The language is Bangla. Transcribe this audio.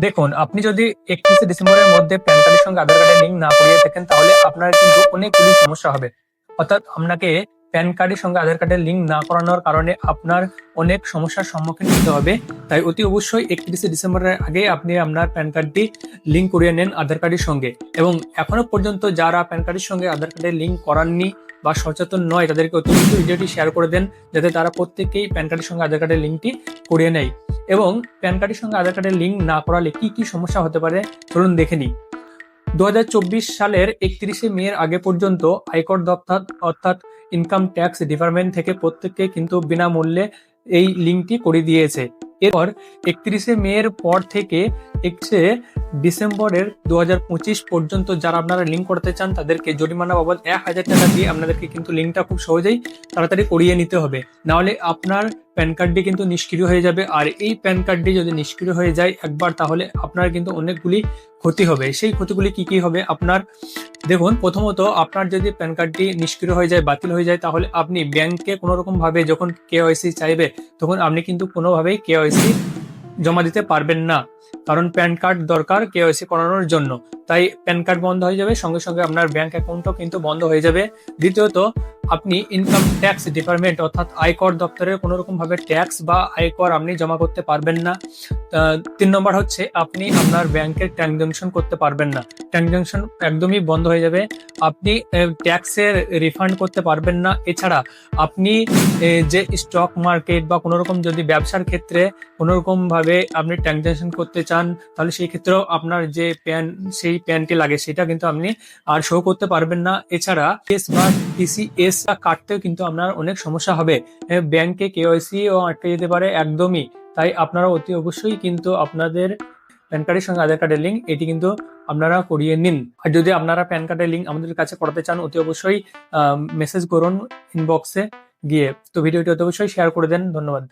দেখুন, আপনি যদি 31শে ডিসেম্বরের মধ্যে প্যান কার্ডের সঙ্গে আধার কার্ডের লিঙ্ক না করিয়ে থাকেন, তাহলে আপনার কিন্তু অনেকগুলি সমস্যা হবে। অর্থাৎ আপনাকে প্যান কার্ডের সঙ্গে আধার কার্ডের লিঙ্ক না করানোর কারণে আপনার অনেক সমস্যার সম্মুখীন হতে হবে। তাই অতি অবশ্যই 31শে ডিসেম্বরের আগে আপনি আপনার প্যান কার্ডটি লিঙ্ক করিয়ে নেন আধার কার্ডের সঙ্গে। এবং এখনো পর্যন্ত যারা প্যান কার্ডের সঙ্গে আধার কার্ডের লিঙ্ক করাননি বা সচেতন নয়, তাদেরকে অতি অবশ্যই ভিডিওটি শেয়ার করে দেন, যাতে তারা প্রত্যেকেই প্যান কার্ডের সঙ্গে আধার কার্ডের লিঙ্কটি করিয়ে নেয়। এবং প্যান কার্ডের সঙ্গে আধার কার্ডের লিঙ্ক না করালে কি কি সমস্যা হতে পারে চলুন দেখে নিই। 2024 সালের 31শে মের আগে পর্যন্ত আয়কর দপ্তর অর্থাৎ ইনকাম ট্যাক্স ডিপার্টমেন্ট থেকে প্রত্যেককে কিন্তু বিনামূল্যে এই লিঙ্কটি করে দিয়েছে। এরপর 31শে মের পর থেকে 31শে ডিসেম্বরের 2025 পর্যন্ত যারা আপনারা লিঙ্ক করতে চান, তাদেরকে জরিমানা বাবদ 1000 টাকা দিয়ে আপনাদেরকে কিন্তু লিঙ্কটা খুব সহজেই তাড়াতাড়ি করিয়ে নিতে হবে। নাহলে আপনার প্যান কার্ডটি কিন্তু নিষ্ক্রিয় হয়ে যাবে। আর এই প্যান কার্ডটি যদি নিষ্ক্রিয় হয়ে যায় একবার, তাহলে আপনার কিন্তু অনেকগুলি ক্ষতি হবে। সেই ক্ষতিগুলি কি কি হবে আপনার? দেখুন, প্রথমত আপনার যদি প্যান কার্ডটি নিষ্ক্রিয় হয়ে যায়, বাতিল হয়ে যায়, তাহলে আপনি ব্যাংকে কোনো রকম ভাবে যখন কেওয়াইসি চাইবে, তখন আপনি কিন্তু কোনোভাবেই কেওয়াইসি জমা দিতে পারবেন না। কারণ প্যান কার্ড দরকার কেওয়াইসি করানোর জন্য। তাই প্যান কার্ড বন্ধ হয়ে যাবে, সঙ্গে সঙ্গে আপনার ব্যাংক অ্যাকাউন্টও কিন্তু বন্ধ হয়ে যাবে। দ্বিতীয়ত, আপনি ইনকাম ট্যাক্স ডিপার্টমেন্ট অর্থাৎ আয়কর দপ্তরের কোনো রকম ভাবে ট্যাক্স বা আয়কর আপনি জমা করতে পারবেন না। 3 নম্বর হচ্ছে, আপনি আপনার ব্যাংকের ট্রানজাকশন করতে পারবেন না। ট্রানজাকশন একদমই বন্ধ হয়ে যাবে। আপনি ট্যাক্সের রিফান্ড করতে পারবেন না। এছাড়া আপনি যে স্টক মার্কেট বা কোনো রকম যদি ব্যবসার ক্ষেত্রে কোনো রকম ভাবে আপনি ট্রানজাকশন করতে চান, তাহলে সেই ক্ষেত্রেও আপনার যে সেই প্যানটি লাগে সেটা কিন্তু আপনি আর শো করতে পারবেন না। এছাড়া এস বা টিসিএস কাটতেও কিন্তু আপনার অনেক সমস্যা হবে। ব্যাংকে কেওয়াইসি ও আটকে যেতে পারে একদমই। তাই আপনারা অতি অবশ্যই কিন্তু আপনাদের প্যান কার্ডের সঙ্গে আধার কার্ডের লিঙ্ক এটি কিন্তু আপনারা করিয়ে নিন। আর যদি আপনারা প্যান কার্ডের লিঙ্ক আমাদের কাছে করাতে চান, অতি অবশ্যই মেসেজ করুন ইনবক্সে গিয়ে। তো ভিডিওটি অতি অবশ্যই শেয়ার করে দেন। ধন্যবাদ।